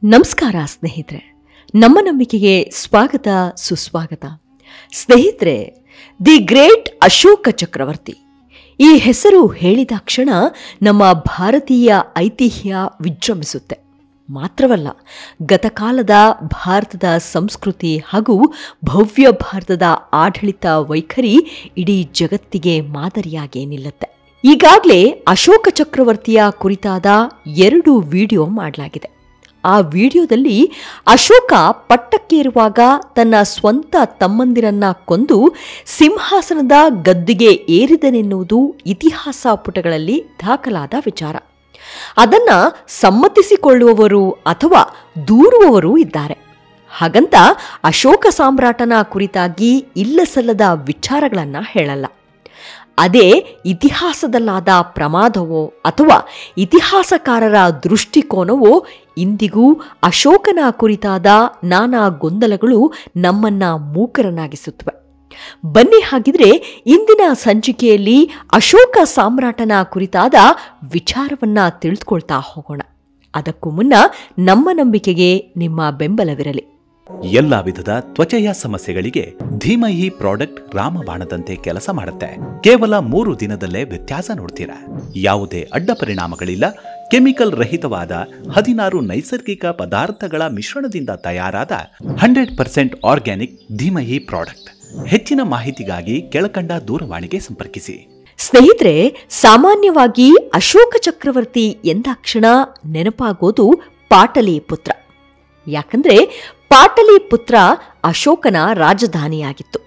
ನಮಸ್ಕಾರ ಸ್ನೇಹಿತರೆ, ನಮ್ಮ ನಂಬಿಕೆಗೆ ಸ್ವಾಗತ ಸುಸ್ವಾಗತ. ಸ್ನೇಹಿತರೆ, ದಿ ಗ್ರೇಟ್ ಅಶೋಕ ಚಕ್ರವರ್ತಿ ಈ ಹೆಸರು ಹೇಳಿದಾಕ್ಷಣ ನಮ್ಮ ಭಾರತೀಯ ಐತಿಹ್ಯ ವಿಜೃಂಭಿಸುತ್ತೆ. ಮಾತ್ರವಲ್ಲ, ಗತಕಾಲದ ಭಾರತದ ಸಂಸ್ಕೃತಿ ಹಾಗೂ ಭವ್ಯ ಭಾರತದ ಆಡಳಿತ ವೈಖರಿ ಇಡೀ ಜಗತ್ತಿಗೆ ಮಾದರಿಯಾಗಿ ನಿಲ್ಲುತ್ತೆ. ಈಗಾಗಲೇ ಅಶೋಕ ಚಕ್ರವರ್ತಿಯ ಕುರಿತಾದ 2 ವಿಡಿಯೋ ಮಾಡಲಾಗಿದೆ. ಆ ವಿಡಿಯೋದಲ್ಲಿ ಅಶೋಕ ಪಟ್ಟಕ್ಕೇರುವಾಗ ತನ್ನ ಸ್ವಂತ ತಮ್ಮಂದಿರನ್ನ ಕೊಂದು ಸಿಂಹಾಸನದ ಗದ್ದುಗೆ ಏರಿದನೆನ್ನುವುದು ಇತಿಹಾಸ ಪುಟಗಳಲ್ಲಿ ದಾಖಲಾದ ವಿಚಾರ. ಅದನ್ನ ಸಮ್ಮತಿಸಿಕೊಳ್ಳುವವರು ಅಥವಾ ದೂರುವವರು ಇದ್ದಾರೆ. ಹಾಗಂತ ಅಶೋಕ ಸಾಮ್ರಾಟನ ಕುರಿತಾಗಿ ಇಲ್ಲಸಲ್ಲದ ವಿಚಾರಗಳನ್ನ ಹೇಳಲ್ಲ. ಅದೇ ಇತಿಹಾಸದಲ್ಲಾದ ಪ್ರಮಾದವೋ ಅಥವಾ ಇತಿಹಾಸಕಾರರ ದೃಷ್ಟಿಕೋನವೋ ಇಂದಿಗೂ ಅಶೋಕನ ಕುರಿತಾದ ನಾನಾ ಗೊಂದಲಗಳು ನಮ್ಮನ್ನ ಮೂಕರನ್ನಾಗಿಸುತ್ತವೆ. ಬನ್ನಿ, ಹಾಗಿದ್ರೆ ಇಂದಿನ ಸಂಚಿಕೆಯಲ್ಲಿ ಅಶೋಕ ಸಾಮ್ರಾಟನ ಕುರಿತಾದ ವಿಚಾರವನ್ನ ತಿಳಿದುಕೊಳ್ತಾ ಹೋಗೋಣ. ಅದಕ್ಕೂ ಮುನ್ನ ನಮ್ಮ ನಂಬಿಕೆಗೆ ನಿಮ್ಮ ಬೆಂಬಲವಿರಲಿ. ಎಲ್ಲಾ ವಿಧದ ತ್ವಚೆಯ ಸಮಸ್ಯೆಗಳಿಗೆ ಧೀಮಹಿ ಪ್ರಾಡಕ್ಟ್ ರಾಮಬಾಣದಂತೆ ಕೆಲಸ ಮಾಡುತ್ತೆ. ಕೇವಲ 3 ದಿನದಲ್ಲೇ ವ್ಯತ್ಯಾಸ ನೋಡ್ತೀರಾ. ಯಾವುದೇ ಅಡ್ಡ ಪರಿಣಾಮಗಳಿಲ್ಲ. ಕೆಮಿಕಲ್ ರಹಿತವಾದ 16 ನೈಸರ್ಗಿಕ ಪದಾರ್ಥಗಳ ಮಿಶ್ರಣದಿಂದ ತಯಾರಾದ 100% ಆರ್ಗ್ಯಾನಿಕ್ ಧೀಮಹಿ ಪ್ರಾಡಕ್ಟ್. ಹೆಚ್ಚಿನ ಮಾಹಿತಿಗಾಗಿ ಕೆಳಕಂಡ ದೂರವಾಣಿಗೆ ಸಂಪರ್ಕಿಸಿ. ಸ್ನೇಹಿತರೆ, ಸಾಮಾನ್ಯವಾಗಿ ಅಶೋಕ ಚಕ್ರವರ್ತಿ ಎಂದಾಕ್ಷಣ ನೆನಪಾಗೋದು ಪಾಟಲಿಪುತ್ರ. ಯಾಕಂದ್ರೆ ಪಾಟಲಿಪುತ್ರ ಅಶೋಕನ ರಾಜಧಾನಿಯಾಗಿತ್ತು.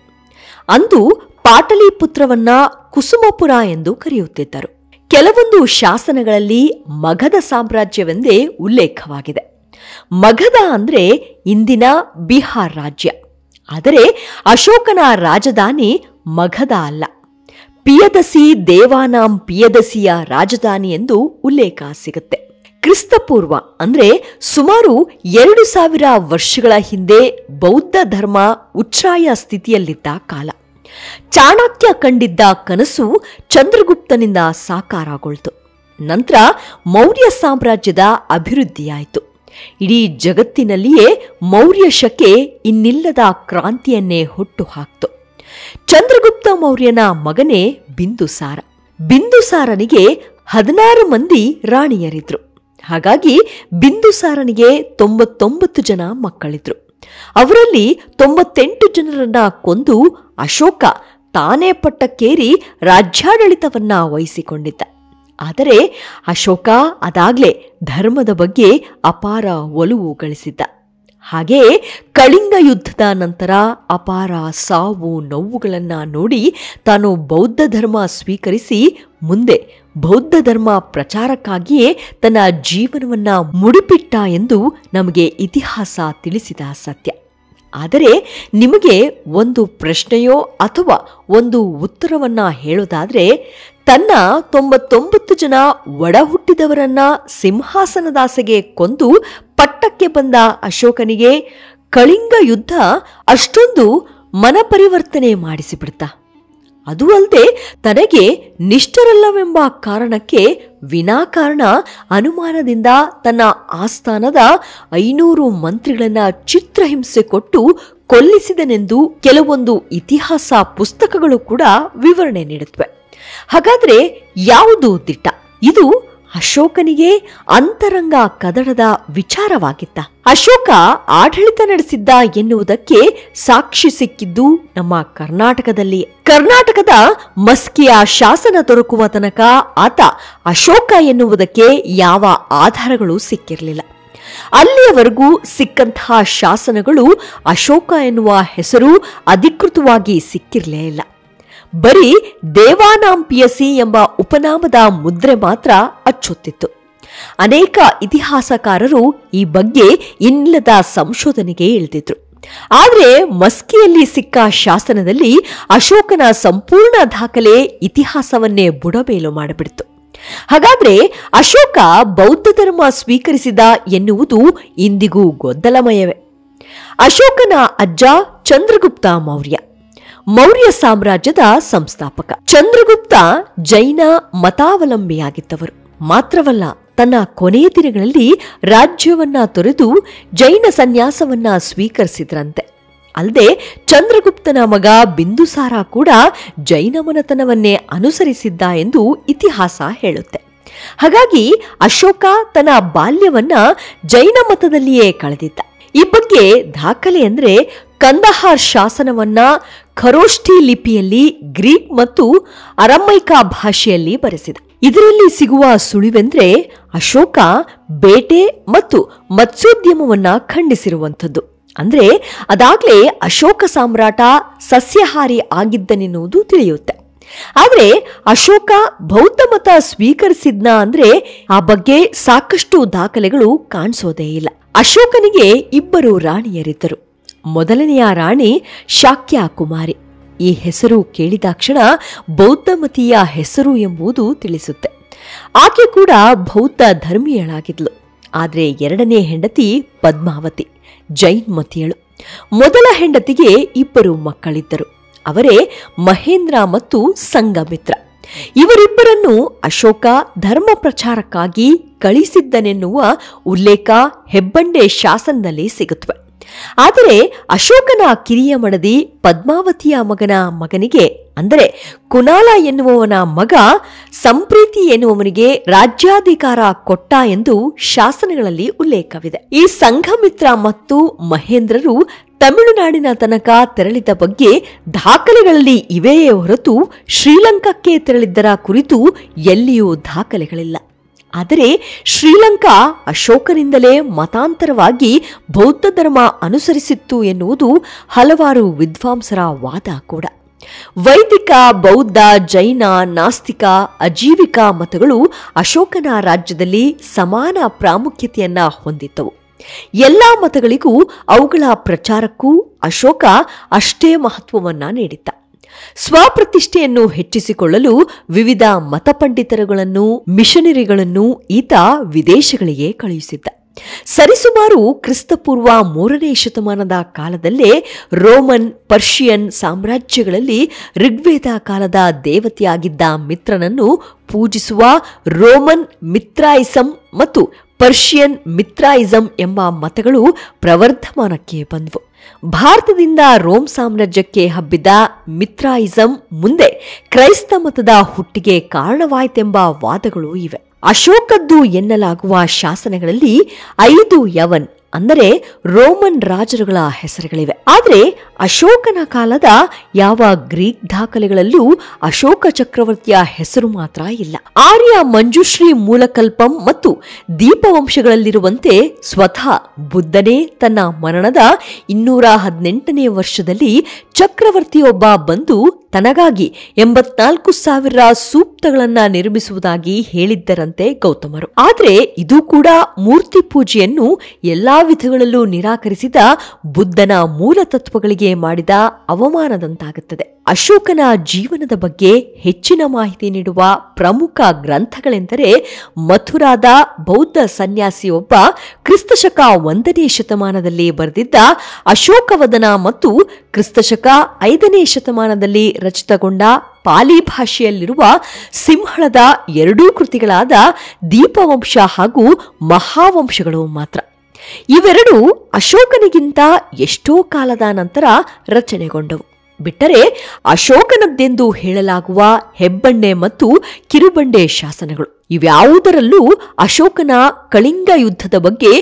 ಅಂದು ಪಾಟಲಿಪುತ್ರವನ್ನ ಕುಸುಮಪುರ ಎಂದು ಕರೆಯುತ್ತಿದ್ದರು. ಕೆಲವೊಂದು ಶಾಸನಗಳಲ್ಲಿ ಮಗಧ ಸಾಮ್ರಾಜ್ಯವೆಂದೇ ಉಲ್ಲೇಖವಾಗಿದೆ. ಮಗಧ ಅಂದ್ರೆ ಇಂದಿನ ಬಿಹಾರ್ ರಾಜ್ಯ. ಆದರೆ ಅಶೋಕನ ರಾಜಧಾನಿ ಮಗಧ ಅಲ್ಲ, ಪಿಯದಸಿ ದೇವಾನಾಂ ಪಿಯದಸಿಯ ರಾಜಧಾನಿ ಎಂದು ಉಲ್ಲೇಖ ಸಿಗುತ್ತೆ. ಕ್ರಿಸ್ತಪೂರ್ವ ಅಂದ್ರೆ ಸುಮಾರು 2000 ವರ್ಷಗಳ ಹಿಂದೆ ಬೌದ್ಧ ಧರ್ಮ ಉಚ್ಛ್ರಾಯ ಸ್ಥಿತಿಯಲ್ಲಿದ್ದ ಕಾಲ. ಚಾಣಕ್ಯ ಕಂಡಿದ್ದ ಕನಸು ಚಂದ್ರಗುಪ್ತನಿಂದ ಸಾಕಾರಗೊಳ್ತು. ನಂತರ ಮೌರ್ಯ ಸಾಮ್ರಾಜ್ಯದ ಅಭಿವೃದ್ಧಿಯಾಯಿತು. ಇಡೀ ಜಗತ್ತಿನಲ್ಲಿಯೇ ಮೌರ್ಯ ಶಕೆ ಇನ್ನಿಲ್ಲದ ಕ್ರಾಂತಿಯನ್ನೇ ಹುಟ್ಟು ಹಾಕ್ತು. ಚಂದ್ರಗುಪ್ತ ಮೌರ್ಯನ ಮಗನೇ ಬಿಂದುಸಾರ. ಬಿಂದುಸಾರನಿಗೆ 16 ಮಂದಿ ರಾಣಿಯರಿದ್ರು. ಹಾಗಾಗಿ ಬಿಂದುಸಾರನಿಗೆ 99 ಜನ ಮಕ್ಕಳಿದ್ರು. ಅವರಲ್ಲಿ 98 ಜನರನ್ನ ಕೊಂದು ಅಶೋಕ ತಾನೇ ಪಟ್ಟಕ್ಕೇರಿ ರಾಜ್ಯಾಡಳಿತವನ್ನ ವಹಿಸಿಕೊಂಡಿದ್ದ. ಆದರೆ ಅಶೋಕ ಅದಾಗ್ಲೇ ಧರ್ಮದ ಬಗ್ಗೆ ಅಪಾರ ಒಲವು ಗಳಿಸಿದ್ದ. ಹಾಗೆಯೇ ಕಳಿಂಗ ಯುದ್ಧದ ನಂತರ ಅಪಾರ ಸಾವು ನೋವುಗಳನ್ನ ನೋಡಿ ತಾನು ಬೌದ್ಧ ಧರ್ಮ ಸ್ವೀಕರಿಸಿ ಮುಂದೆ ಬೌದ್ಧ ಧರ್ಮ ಪ್ರಚಾರಕ್ಕಾಗಿಯೇ ತನ್ನ ಜೀವನವನ್ನ ಮುಡಿಪಿಟ್ಟ ಎಂದು ನಮಗೆ ಇತಿಹಾಸ ತಿಳಿಸಿದ ಸತ್ಯ. ಆದರೆ ನಿಮಗೆ ಒಂದು ಪ್ರಶ್ನೆಯೋ ಅಥವಾ ಒಂದು ಉತ್ತರವನ್ನ ಹೇಳೋದಾದ್ರೆ, ತನ್ನ 99 ಜನ ಒಡ ಹುಟ್ಟಿದವರನ್ನ ಸಿಂಹಾಸನದಾಸೆಗೆ ಕೊಂದು ಪಟ್ಟಕ್ಕೆ ಬಂದ ಅಶೋಕನಿಗೆ ಕಳಿಂಗ ಯುದ್ಧ ಅಷ್ಟೊಂದು ಮನಪರಿವರ್ತನೆ ಮಾಡಿಸಿಬಿಡ್ತಾ? ಅದೂ ಅಲ್ಲದೆ ತನಗೆ ನಿಷ್ಠರಲ್ಲವೆಂಬ ಕಾರಣಕ್ಕೆ ವಿನಾಕಾರಣ ಅನುಮಾನದಿಂದ ತನ್ನ ಆಸ್ಥಾನದ 500 ಮಂತ್ರಿಗಳನ್ನ ಚಿತ್ರಹಿಂಸೆ ಕೊಟ್ಟು ಕೊಲ್ಲಿಸಿದನೆಂದು ಕೆಲವೊಂದು ಇತಿಹಾಸ ಪುಸ್ತಕಗಳು ಕೂಡ ವಿವರಣೆ ನೀಡುತ್ತವೆ. ಹಾಗಾದ್ರೆ ಯಾವುದು ದಿಟ್ಟ? ಇದು ಅಶೋಕನಿಗೆ ಅಂತರಂಗ ಕದಡದ ವಿಚಾರವಾಗಿತ್ತ? ಅಶೋಕ ಆಡಳಿತ ನಡೆಸಿದ್ದ ಎನ್ನುವುದಕ್ಕೆ ಸಾಕ್ಷಿ ಸಿಕ್ಕಿದ್ದು ನಮ್ಮ ಕರ್ನಾಟಕದಲ್ಲಿ. ಕರ್ನಾಟಕದ ಮಸ್ಕಿಯ ಶಾಸನ ದೊರಕುವ ತನಕ ಆತ ಅಶೋಕ ಎನ್ನುವುದಕ್ಕೆ ಯಾವ ಆಧಾರಗಳು ಸಿಕ್ಕಿರಲಿಲ್ಲ. ಅಲ್ಲಿಯವರೆಗೂ ಸಿಕ್ಕಂತಹ ಶಾಸನಗಳು ಅಶೋಕ ಎನ್ನುವ ಹೆಸರು ಅಧಿಕೃತವಾಗಿ ಸಿಕ್ಕಿರಲೇ ಇಲ್ಲ. ಬರೀ ದೇವಾನಾಂಪಿಯಸಿ ಎಂಬ ಉಪನಾಮದ ಮುದ್ರೆ ಮಾತ್ರ ಅಚ್ಚೊತ್ತಿತ್ತು. ಅನೇಕ ಇತಿಹಾಸಕಾರರು ಈ ಬಗ್ಗೆ ಇನ್ನಿಲ್ಲದ ಸಂಶೋಧನೆಗೆ ಇಳಿದಿದ್ರು. ಆದರೆ ಮಸ್ಕಿಯಲ್ಲಿ ಸಿಕ್ಕ ಶಾಸನದಲ್ಲಿ ಅಶೋಕನ ಸಂಪೂರ್ಣ ದಾಖಲೆ ಇತಿಹಾಸವನ್ನೇ ಬುಡಮೇಲು ಮಾಡಿಬಿಡ್ತು. ಹಾಗಾದ್ರೆ ಅಶೋಕ ಬೌದ್ಧ ಧರ್ಮ ಸ್ವೀಕರಿಸಿದ ಎನ್ನುವುದು ಇಂದಿಗೂ ಗೊಂದಲಮಯವೇ. ಅಶೋಕನ ಅಜ್ಜ ಚಂದ್ರಗುಪ್ತ ಮೌರ್ಯ, ಮೌರ್ಯ ಸಾಮ್ರಾಜ್ಯದ ಸಂಸ್ಥಾಪಕ. ಚಂದ್ರಗುಪ್ತ ಜೈನ ಮತಾವಲಂಬಿಯಾಗಿದ್ದವರು. ಮಾತ್ರವಲ್ಲ, ತನ್ನ ಕೊನೆಯ ದಿನಗಳಲ್ಲಿ ರಾಜ್ಯವನ್ನ ತೊರೆದು ಜೈನ ಸನ್ಯಾಸವನ್ನ ಸ್ವೀಕರಿಸಿದ್ರಂತೆ. ಅಲ್ಲದೆ ಚಂದ್ರಗುಪ್ತನ ಮಗ ಬಿಂದುಸಾರ ಕೂಡ ಜೈನ ಮನೆತನವನ್ನೇ ಅನುಸರಿಸಿದ್ದ ಎಂದು ಇತಿಹಾಸ ಹೇಳುತ್ತೆ. ಹಾಗಾಗಿ ಅಶೋಕ ತನ್ನ ಬಾಲ್ಯವನ್ನ ಜೈನ ಮತದಲ್ಲಿಯೇ ಕಳೆದಿದ್ದ. ಈ ಬಗ್ಗೆ ದಾಖಲೆ ಅಂದ್ರೆ ಕಂದಹಾರ್ ಶಾಸನವನ್ನ ಖರೋಷ್ಠಿ ಲಿಪಿಯಲ್ಲಿ ಗ್ರೀಕ್ ಮತ್ತು ಅರಮೈಕ ಭಾಷೆಯಲ್ಲಿ ಬರೆಸಿದ. ಇದರಲ್ಲಿ ಸಿಗುವ ಸುಳಿವೆಂದ್ರೆ ಅಶೋಕ ಬೇಟೆ ಮತ್ತು ಮತ್ಸ್ಯೋದ್ಯಮವನ್ನ ಖಂಡಿಸಿರುವಂಥದ್ದು. ಅಂದ್ರೆ ಅದಾಗ್ಲೇ ಅಶೋಕ ಸಾಮ್ರಾಟ ಸಸ್ಯಾಹಾರಿ ಆಗಿದ್ದನೆನ್ನುವುದು ತಿಳಿಯುತ್ತೆ. ಆದ್ರೆ ಅಶೋಕ ಬೌದ್ಧ ಮತ ಸ್ವೀಕರಿಸಿದ್ನ ಅಂದ್ರೆ ಆ ಬಗ್ಗೆ ಸಾಕಷ್ಟು ದಾಖಲೆಗಳು ಕಾಣಿಸೋದೇ ಇಲ್ಲ. ಅಶೋಕನಿಗೆ 2 ರಾಣಿಯರಿದ್ದರು. ಮೊದಲನೆಯ ರಾಣಿ ಶಾಕ್ಯ ಕುಮಾರಿ. ಈ ಹೆಸರು ಕೇಳಿದಾಕ್ಷಣ ಬೌದ್ಧಮತೀಯ ಹೆಸರು ಎಂಬುದು ತಿಳಿಸುತ್ತೆ. ಆಕೆ ಕೂಡ ಬೌದ್ಧ ಧರ್ಮೀಯಳಾಗಿದ್ಲು. ಆದ್ರೆ ಎರಡನೇ ಹೆಂಡತಿ ಪದ್ಮಾವತಿ ಜೈನ್ ಮತಿಯಳು. ಮೊದಲ ಹೆಂಡತಿಗೆ 2 ಮಕ್ಕಳಿದ್ದರು. ಅವರೇ ಮಹೇಂದ್ರ ಮತ್ತು ಸಂಘಮಿತ್ರ. ಇವರಿಬ್ಬರನ್ನು ಅಶೋಕ ಧರ್ಮ ಪ್ರಚಾರಕ್ಕಾಗಿ ಕಳಿಸಿದ್ದನೆನ್ನುವ ಉಲ್ಲೇಖ ಹೆಬ್ಬಂಡೆ ಶಾಸನದಲ್ಲಿ ಸಿಗುತ್ತವೆ. ಆದರೆ ಅಶೋಕನ ಕಿರಿಯ ಮಡದಿ ಪದ್ಮಾವತಿಯ ಮಗನಿಗೆ ಅಂದರೆ ಕುನಾಲ ಎನ್ನುವವನ ಮಗ ಸಂಪ್ರೀತಿ ಎನ್ನುವವನಿಗೆ ರಾಜ್ಯಾಧಿಕಾರ ಕೊಟ್ಟ ಎಂದು ಶಾಸನಗಳಲ್ಲಿ ಉಲ್ಲೇಖವಿದೆ. ಈ ಸಂಘಮಿತ್ರ ಮತ್ತು ಮಹೇಂದ್ರರು ತಮಿಳುನಾಡಿನ ತನಕ ತೆರಳಿದ ಬಗ್ಗೆ ದಾಖಲೆಗಳಲ್ಲಿ ಇವೆಯೇ ಹೊರತು ಶ್ರೀಲಂಕಾಕ್ಕೆ ತೆರಳಿದ್ದರ ಕುರಿತು ಎಲ್ಲಿಯೂ ದಾಖಲೆಗಳಿಲ್ಲ. ಆದರೆ ಶ್ರೀಲಂಕಾ ಅಶೋಕನಿಂದಲೇ ಮತಾಂತರವಾಗಿ ಬೌದ್ಧ ಧರ್ಮ ಅನುಸರಿಸಿತ್ತು ಎನ್ನುವುದು ಹಲವಾರು ವಿದ್ವಾಂಸರ ವಾದ ಕೂಡ. ವೈದಿಕ, ಬೌದ್ಧ, ಜೈನ, ನಾಸ್ತಿಕ, ಅಜೀವಿಕ ಮತಗಳು ಅಶೋಕನ ರಾಜ್ಯದಲ್ಲಿ ಸಮಾನ ಪ್ರಾಮುಖ್ಯತೆಯನ್ನ ಹೊಂದಿದ್ದವು. ಎಲ್ಲಾ ಮತಗಳಿಗೂ ಅವುಗಳ ಪ್ರಚಾರಕ್ಕೂ ಅಶೋಕ ಅಷ್ಟೇ ಮಹತ್ವವನ್ನ ನೀಡಿದ್ದ. ಸ್ವಪ್ರತಿಷ್ಠೆಯನ್ನು ಹೆಚ್ಚಿಸಿಕೊಳ್ಳಲು ವಿವಿಧ ಮತಪಂಡಿತರುಗಳನ್ನು, ಮಿಷನರಿಗಳನ್ನು ಈತ ವಿದೇಶಗಳಿಗೆ ಕಳುಹಿಸಿದ್ದ. ಸರಿಸುಮಾರು ಕ್ರಿಸ್ತಪೂರ್ವ 3ನೇ ಶತಮಾನದ ಕಾಲದಲ್ಲೇ ರೋಮನ್, ಪರ್ಷಿಯನ್ ಸಾಮ್ರಾಜ್ಯಗಳಲ್ಲಿ ಋಗ್ವೇದ ಕಾಲದ ದೇವತೆಯಾಗಿದ್ದ ಮಿತ್ರನನ್ನು ಪೂಜಿಸುವ ರೋಮನ್ ಮಿತ್ರಾಯಿಸಂ ಮತ್ತು ಪರ್ಷಿಯನ್ ಮಿತ್ರಾಯಿಸಂ ಎಂಬ ಮತಗಳು ಪ್ರವರ್ಧಮಾನಕ್ಕೆ ಬಂದವು. ಭಾರತದಿಂದ ರೋಮ್ ಸಾಮ್ರಾಜ್ಯಕ್ಕೆ ಹಬ್ಬಿದ ಮಿತ್ರಾಯಿಸಂ ಮುಂದೆ ಕ್ರೈಸ್ತ ಮತದ ಹುಟ್ಟಿಗೆ ಕಾರಣವಾಯಿತೆಂಬ ವಾದಗಳು ಇವೆ. ಅಶೋಕದ್ದು ಎನ್ನಲಾಗುವ ಶಾಸನಗಳಲ್ಲಿ 5 ಯವನ್ ಅಂದರೆ ರೋಮನ್ ರಾಜರುಗಳ ಹೆಸರುಗಳಿವೆ. ಆದರೆ ಅಶೋಕನ ಕಾಲದ ಯಾವ ಗ್ರೀಕ್ ದಾಖಲೆಗಳಲ್ಲೂ ಅಶೋಕ ಚಕ್ರವರ್ತಿಯ ಹೆಸರು ಮಾತ್ರ ಇಲ್ಲ. ಆರ್ಯ ಮಂಜುಶ್ರೀ ಮೂಲಕಲ್ಪಂ ಮತ್ತು ದೀಪವಂಶಗಳಲ್ಲಿರುವಂತೆ ಸ್ವತಃ ಬುದ್ಧನೇ ತನ್ನ ಮರಣದ 218ನೇ ವರ್ಷದಲ್ಲಿ ಚಕ್ರವರ್ತಿಯೊಬ್ಬ ಬಂದು ತನಗಾಗಿ 84,000 ಸೂಕ್ತಗಳನ್ನ ನಿರ್ಮಿಸುವುದಾಗಿ ಹೇಳಿದ್ದರಂತೆ ಗೌತಮರು. ಆದ್ರೆ ಇದು ಕೂಡ ಮೂರ್ತಿ ಪೂಜೆಯನ್ನು ಎಲ್ಲಾ ವಿಧಗಳಲ್ಲೂ ನಿರಾಕರಿಸಿದ ಬುದ್ಧನ ಮೂಲ ತತ್ವಗಳಿಗೆ ಮಾಡಿದ ಅವಮಾನದಂತಾಗುತ್ತದೆ. ಅಶೋಕನ ಜೀವನದ ಬಗ್ಗೆ ಹೆಚ್ಚಿನ ಮಾಹಿತಿ ನೀಡುವ ಪ್ರಮುಖ ಗ್ರಂಥಗಳೆಂದರೆ ಮಥುರಾದ ಬೌದ್ಧ ಸನ್ಯಾಸಿಯೊಬ್ಬ ಕ್ರಿಸ್ತಶಕ 1ನೇ ಶತಮಾನದಲ್ಲಿ ಬರೆದಿದ್ದ ಅಶೋಕವದನ ಮತ್ತು ಕ್ರಿಸ್ತಶಕ 5ನೇ ಶತಮಾನದಲ್ಲಿ ರಚಿತಗೊಂಡ ಪಾಲಿ ಭಾಷೆಯಲ್ಲಿರುವ ಸಿಂಹಳದ 2 ಕೃತಿಗಳಾದ ದೀಪವಂಶ ಹಾಗೂ ಮಹಾವಂಶಗಳು ಮಾತ್ರ. ಇವೆರಡೂ ಅಶೋಕನಿಗಿಂತ ಎಷ್ಟೋ ಕಾಲದ ನಂತರ ರಚನೆಗೊಂಡವು. ಬಿಟ್ಟರೆ ಅಶೋಕನದ್ದೆಂದು ಹೇಳಲಾಗುವ ಹೆಬ್ಬಂಡೆ ಮತ್ತು ಕಿರುಬಂಡೆ ಶಾಸನಗಳು ಇವ್ಯಾವುದರಲ್ಲೂ ಅಶೋಕನ ಕಳಿಂಗ ಯುದ್ಧದ ಬಗ್ಗೆ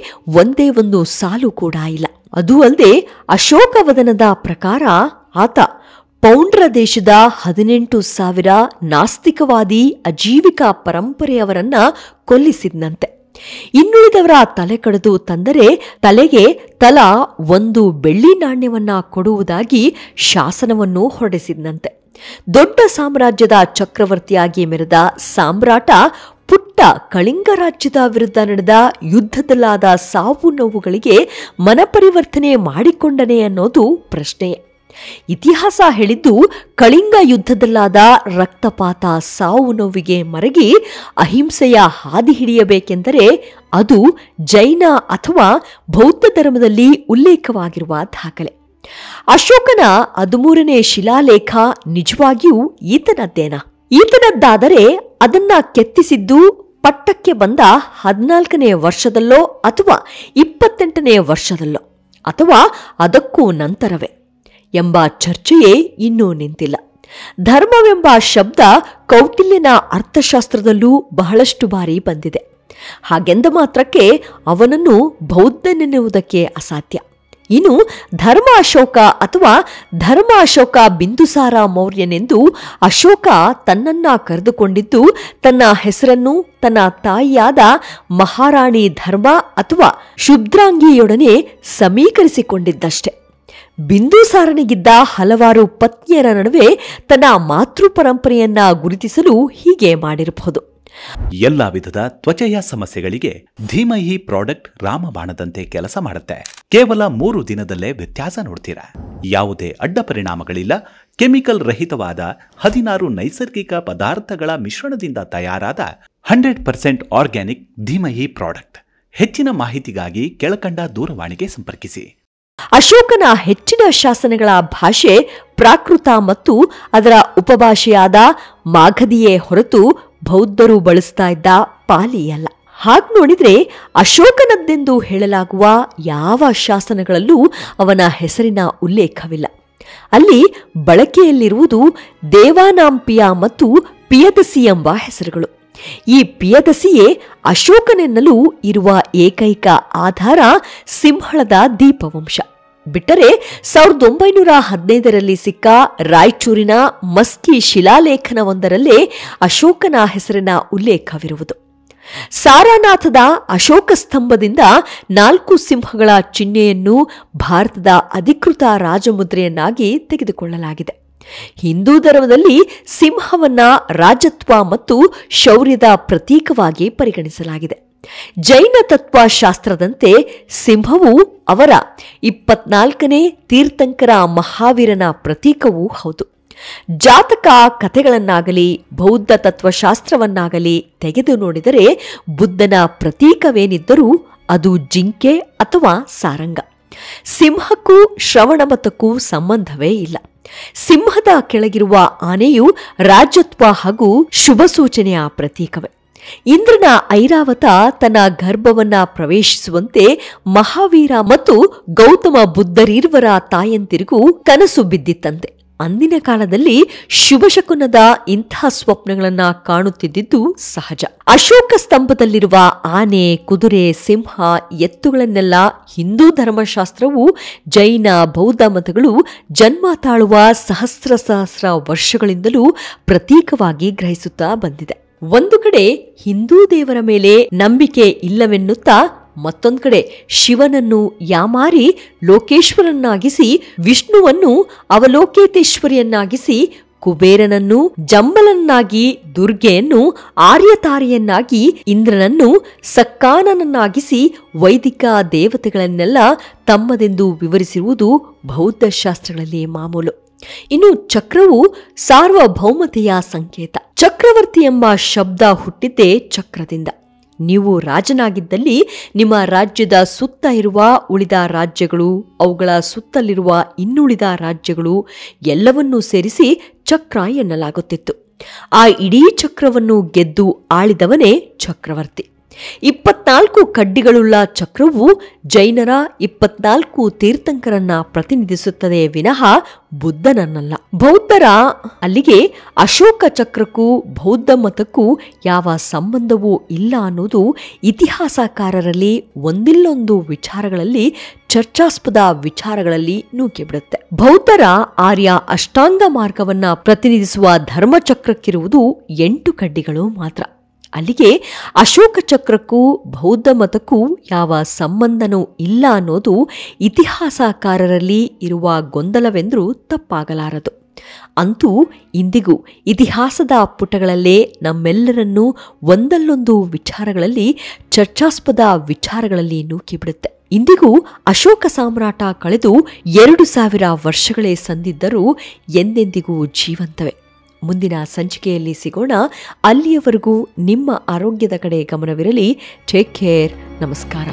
ಒಂದೇ ಒಂದು ಸಾಲು ಕೂಡ ಇಲ್ಲ. ಅದೂ ಅಲ್ಲದೆ ಅಶೋಕವದನದ ಪ್ರಕಾರ ಆತ ಪೌಂಡ್ರ ದೇಶದ 18,000 ನಾಸ್ತಿಕವಾದಿ ಅಜೀವಿಕ ಪರಂಪರೆಯವರನ್ನ ಕೊಲ್ಲಿಸಿದ್ನಂತೆ. ಇನ್ನುಳಿದವರ ತಲೆ ಕಡಿದು ತಂದರೆ ತಲೆಗೆ ತಲಾ 1 ಬೆಳ್ಳಿ ನಾಣ್ಯವನ್ನ ಕೊಡುವುದಾಗಿ ಶಾಸನವನ್ನು ಹೊರಡಿಸಿದ್ನಂತೆ. ದೊಡ್ಡ ಸಾಮ್ರಾಜ್ಯದ ಚಕ್ರವರ್ತಿಯಾಗಿ ಮೆರೆದ ಸಾಮ್ರಾಟ ಪುಟ್ಟ ಕಳಿಂಗ ರಾಜ್ಯದ ವಿರುದ್ಧ ನಡೆದ ಯುದ್ಧದಲ್ಲಾದ ಸಾವು ನೋವುಗಳಿಗೆ ಮನಪರಿವರ್ತನೆ ಮಾಡಿಕೊಂಡನೆ ಅನ್ನೋದು ಪ್ರಶ್ನೆಯೇ. ಇತಿಹಾಸ ಹೇಳಿದ್ದು ಕಳಿಂಗ ಯುದ್ಧದಲ್ಲಾದ ರಕ್ತಪಾತ, ಸಾವು ನೋವಿಗೆ ಮರಗಿ ಅಹಿಂಸೆಯ ಹಾದಿ ಹಿಡಿಯಬೇಕೆಂದರೆ ಅದು ಜೈನ ಅಥವಾ ಬೌದ್ಧ ಧರ್ಮದಲ್ಲಿ ಉಲ್ಲೇಖವಾಗಿರುವ ದಾಖಲೆ. ಅಶೋಕನ 13ನೇ ಶಿಲಾಲೇಖ ನಿಜವಾಗಿಯೂ ಈತನದ್ದೇನಾ? ಈತನದ್ದಾದರೆ ಅದನ್ನ ಕೆತ್ತಿಸಿದ್ದು ಪಟ್ಟಕ್ಕೆ ಬಂದ 14ನೇ ವರ್ಷದಲ್ಲೋ ಅಥವಾ 28ನೇ ವರ್ಷದಲ್ಲೋ ಅಥವಾ ಅದಕ್ಕೂ ನಂತರವೇ ಎಂಬ ಚರ್ಚೆಯೇ ಇನ್ನೂ ನಿಂತಿಲ್ಲ. ಧರ್ಮವೆಂಬ ಶಬ್ದ ಕೌಟಿಲ್ಯನ ಅರ್ಥಶಾಸ್ತ್ರದಲ್ಲೂ ಬಹಳಷ್ಟು ಬಾರಿ ಬಂದಿದೆ. ಹಾಗೆಂದ ಮಾತ್ರಕ್ಕೆ ಅವನನ್ನು ಬೌದ್ಧನೆನ್ನುವುದಕ್ಕೆ ಅಸಾಧ್ಯ. ಇನ್ನು ಧರ್ಮ ಅಶೋಕ ಅಥವಾ ಧರ್ಮ ಅಶೋಕ ಬಿಂದುಸಾರ ಮೌರ್ಯನೆಂದು ಅಶೋಕ ತನ್ನನ್ನ ಕರೆದುಕೊಂಡಿದ್ದು ತನ್ನ ಹೆಸರನ್ನು ತನ್ನ ತಾಯಿಯಾದ ಮಹಾರಾಣಿ ಧರ್ಮ ಅಥವಾ ಶುದ್ರಾಂಗಿಯೊಡನೆ ಸಮೀಕರಿಸಿಕೊಂಡಿದ್ದಷ್ಟೆ. ಬಿಂದುಸಾರನಿಗಿದ್ದ ಹಲವಾರು ಪತ್ನಿಯರ ನಡುವೆ ತನ್ನ ಮಾತೃ ಪರಂಪರೆಯನ್ನ ಗುರುತಿಸಲು ಹೀಗೆ ಮಾಡಿರಬಹುದು. ಎಲ್ಲಾ ವಿಧದ ತ್ವಚೆಯ ಸಮಸ್ಯೆಗಳಿಗೆ ಧೀಮಹಿ ಪ್ರಾಡಕ್ಟ್ ರಾಮಬಾಣದಂತೆ ಕೆಲಸ ಮಾಡುತ್ತೆ. ಕೇವಲ 3 ದಿನದಲ್ಲೇ ವ್ಯತ್ಯಾಸ ನೋಡ್ತೀರಾ. ಯಾವುದೇ ಅಡ್ಡ ಪರಿಣಾಮಗಳಿಲ್ಲ. ಕೆಮಿಕಲ್ ರಹಿತವಾದ 16 ನೈಸರ್ಗಿಕ ಪದಾರ್ಥಗಳ ಮಿಶ್ರಣದಿಂದ ತಯಾರಾದ 100% ಆರ್ಗ್ಯಾನಿಕ್ ಧೀಮಹಿ ಪ್ರಾಡಕ್ಟ್. ಹೆಚ್ಚಿನ ಮಾಹಿತಿಗಾಗಿ ಕೆಳಕಂಡ ದೂರವಾಣಿಗೆ ಸಂಪರ್ಕಿಸಿ. ಅಶೋಕನ ಹೆಚ್ಚಿನ ಶಾಸನಗಳ ಭಾಷೆ ಪ್ರಾಕೃತ ಮತ್ತು ಅದರ ಉಪಭಾಷೆಯಾದ ಮಾಗಧಿಯೇ ಹೊರತು ಬೌದ್ಧರು ಬಳಸ್ತಾ ಇದ್ದ ಪಾಲಿಯಲ್ಲ. ಹಾಗೆ ನೋಡಿದ್ರೆ ಅಶೋಕನದ್ದೆಂದು ಹೇಳಲಾಗುವ ಯಾವ ಶಾಸನಗಳಲ್ಲೂ ಅವನ ಹೆಸರಿನ ಉಲ್ಲೇಖವಿಲ್ಲ. ಅಲ್ಲಿ ಬಳಕೆಯಲ್ಲಿರುವುದು ದೇವಾನಾಂಪಿಯ ಮತ್ತು ಪಿಯದಸಿ ಎಂಬ ಹೆಸರುಗಳು. ಈ ಪಿಯದಸಿಯೇ ಅಶೋಕನೆನ್ನಲು ಇರುವ ಏಕೈಕ ಆಧಾರ ಸಿಂಹಳದ ದೀಪವಂಶ. ಬಿಟ್ಟರೆ 1915ರಲ್ಲಿ ಸಿಕ್ಕ ರಾಯಚೂರಿನ ಮಸ್ಕಿ ಶಿಲಾಲೇಖನವೊಂದರಲ್ಲೇ ಅಶೋಕನ ಹೆಸರಿನ ಉಲ್ಲೇಖವಿರುವುದು. ಸಾರಾನಾಥದ ಅಶೋಕ ಸ್ತಂಭದಿಂದ 4 ಸಿಂಹಗಳ ಚಿಹ್ನೆಯನ್ನು ಭಾರತದ ಅಧಿಕೃತ ರಾಜಮುದ್ರೆಯನ್ನಾಗಿ ತೆಗೆದುಕೊಳ್ಳಲಾಗಿದೆ. ಹಿಂದೂ ಧರ್ಮದಲ್ಲಿ ಸಿಂಹವನ್ನ ರಾಜತ್ವ ಮತ್ತು ಶೌರ್ಯದ ಪ್ರತೀಕವಾಗಿ ಪರಿಗಣಿಸಲಾಗಿದೆ. ಜೈನ ತತ್ವಶಾಸ್ತ್ರದಂತೆ ಸಿಂಹವು ಅವರ 24ನೇ ತೀರ್ಥಂಕರ ಮಹಾವೀರನ ಪ್ರತೀಕವೂ ಹೌದು. ಜಾತಕ ಕಥೆಗಳನ್ನಾಗಲಿ ಬೌದ್ಧ ತತ್ವಶಾಸ್ತ್ರವನ್ನಾಗಲಿ ತೆಗೆದು ನೋಡಿದರೆ ಬುದ್ಧನ ಪ್ರತೀಕವೇನಿದ್ದರೂ ಅದು ಜಿಂಕೆ ಅಥವಾ ಸಾರಂಗ. ಸಿಂಹಕ್ಕೂ ಶ್ರವಣಮತಕ್ಕೂ ಸಂಬಂಧವೇ ಇಲ್ಲ. ಸಿಂಹದ ಕೆಳಗಿರುವ ಆನೆಯು ರಾಜತ್ವ ಹಾಗೂ ಶುಭ ಸೂಚನೆಯ ಪ್ರತೀಕವೇ. ಇಂದ್ರನ ಐರಾವತ ತನ್ನ ಗರ್ಭವನ್ನ ಪ್ರವೇಶಿಸುವಂತೆ ಮಹಾವೀರ ಮತ್ತು ಗೌತಮ ಬುದ್ಧರಿರುವರ ತಾಯಂತಿರಿಗೂ ಕನಸು ಬಿದ್ದಿತ್ತಂತೆ. ಅಂದಿನ ಕಾಲದಲ್ಲಿ ಶುಭಶಕುನದ ಇಂಥ ಸ್ವಪ್ನಗಳನ್ನ ಕಾಣುತ್ತಿದ್ದುದು ಸಹಜ. ಅಶೋಕ ಸ್ತಂಭದಲ್ಲಿರುವ ಆನೆ, ಕುದುರೆ, ಸಿಂಹ, ಎತ್ತುಗಳನ್ನೆಲ್ಲ ಹಿಂದೂ ಧರ್ಮಶಾಸ್ತ್ರವು ಜೈನ ಬೌದ್ಧ ಮತಗಳು ಜನ್ಮ ತಾಳುವ ಸಹಸ್ರ ವರ್ಷಗಳಿಂದಲೂ ಪ್ರತೀಕವಾಗಿ ಗ್ರಹಿಸುತ್ತಾ ಬಂದಿದೆ. ಒಂದು ಕಡೆ ಹಿಂದೂ ದೇವರ ಮೇಲೆ ನಂಬಿಕೆ ಇಲ್ಲವೆನ್ನುತ್ತಾ ಮತ್ತೊಂದು ಕಡೆ ಶಿವನನ್ನು ಯಾಮಾರಿ ಲೋಕೇಶ್ವರನ್ನಾಗಿಸಿ, ವಿಷ್ಣುವನ್ನು ಅವಲೋಕೇತೇಶ್ವರಿಯನ್ನಾಗಿಸಿ, ಕುಬೇರನನ್ನು ಜಂಬಲನ್ನಾಗಿ, ದುರ್ಗೆಯನ್ನು ಆರ್ಯತಾರಿಯನ್ನಾಗಿ, ಇಂದ್ರನನ್ನು ಸಕ್ಕಾನನನ್ನಾಗಿಸಿ ವೈದಿಕ ದೇವತೆಗಳನ್ನೆಲ್ಲ ತಮ್ಮದೆಂದು ವಿವರಿಸಿರುವುದು ಬೌದ್ಧ ಶಾಸ್ತ್ರಗಳಲ್ಲಿ ಮಾಮೂಲು. ಇನ್ನು ಚಕ್ರವು ಸಾರ್ವಭೌಮತೆಯ ಸಂಕೇತ. ಚಕ್ರವರ್ತಿ ಎಂಬ ಶಬ್ದ ಹುಟ್ಟಿದ್ದೇ ಚಕ್ರದಿಂದ. ನೀವು ರಾಜನಾಗಿದ್ದಲ್ಲಿ ನಿಮ್ಮ ರಾಜ್ಯದ ಸುತ್ತ ಇರುವ ಉಳಿದ ರಾಜ್ಯಗಳು, ಅವುಗಳ ಸುತ್ತಲಿರುವ ಇನ್ನುಳಿದ ರಾಜ್ಯಗಳು ಎಲ್ಲವನ್ನೂ ಸೇರಿಸಿ ಚಕ್ರ ಎನ್ನಲಾಗುತ್ತಿತ್ತು. ಆ ಇಡೀ ಚಕ್ರವನ್ನು ಗೆದ್ದು ಆಳಿದವನೇ ಚಕ್ರವರ್ತಿ. 24 ಕಡ್ಡಿಗಳುಳ್ಳ ಚಕ್ರವು ಜೈನರ 24 ತೀರ್ಥಂಕರನ್ನ ಪ್ರತಿನಿಧಿಸುತ್ತದೆ ವಿನಃ ಬುದ್ಧನನ್ನಲ್ಲ. ಬೌದ್ಧರ ಅಲ್ಲಿಗೆ ಅಶೋಕ ಚಕ್ರಕ್ಕೂ ಬೌದ್ಧ ಮತಕ್ಕೂ ಯಾವ ಸಂಬಂಧವೂ ಇಲ್ಲ ಅನ್ನೋದು ಇತಿಹಾಸಕಾರರಲ್ಲಿ ಒಂದಿಲ್ಲೊಂದು ವಿಚಾರಗಳಲ್ಲಿ, ಚರ್ಚಾಸ್ಪದ ವಿಚಾರಗಳಲ್ಲಿ ನೂಕಿಬಿಡುತ್ತೆ. ಬೌದ್ಧರ ಆರ್ಯ ಅಷ್ಟಾಂಗ ಮಾರ್ಗವನ್ನ ಪ್ರತಿನಿಧಿಸುವ ಧರ್ಮಚಕ್ರಕ್ಕಿರುವುದು 8 ಕಡ್ಡಿಗಳು ಮಾತ್ರ. ಅಲ್ಲಿಗೆ ಅಶೋಕ ಚಕ್ರಕ್ಕೂ ಬೌದ್ಧ ಮತಕ್ಕೂ ಯಾವ ಸಂಬಂಧನೂ ಇಲ್ಲ ಅನ್ನೋದು ಇತಿಹಾಸಕಾರರಲ್ಲಿ ಇರುವ ಗೊಂದಲವೆಂದರೂ ತಪ್ಪಾಗಲಾರದು. ಅಂತೂ ಇಂದಿಗೂ ಇತಿಹಾಸದ ಪುಟಗಳಲ್ಲೇ ನಮ್ಮೆಲ್ಲರನ್ನೂ ಒಂದಲ್ಲೊಂದು ವಿಚಾರಗಳಲ್ಲಿ, ಚರ್ಚಾಸ್ಪದ ವಿಚಾರಗಳಲ್ಲಿ ನೂಕಿಬಿಡುತ್ತೆ. ಇಂದಿಗೂ ಅಶೋಕ ಸಾಮ್ರಾಟ ಕಳೆದು 2000 ವರ್ಷಗಳೇ ಸಂದಿದ್ದರೂ ಎಂದೆಂದಿಗೂ ಜೀವಂತವೇ. ಮುಂದಿನ ಸಂಚಿಕೆಯಲ್ಲಿ ಸಿಗೋಣ. ಅಲ್ಲಿಯವರೆಗೂ ನಿಮ್ಮ ಆರೋಗ್ಯದ ಕಡೆ ಗಮನವಿರಲಿ. Take care. ನಮಸ್ಕಾರ.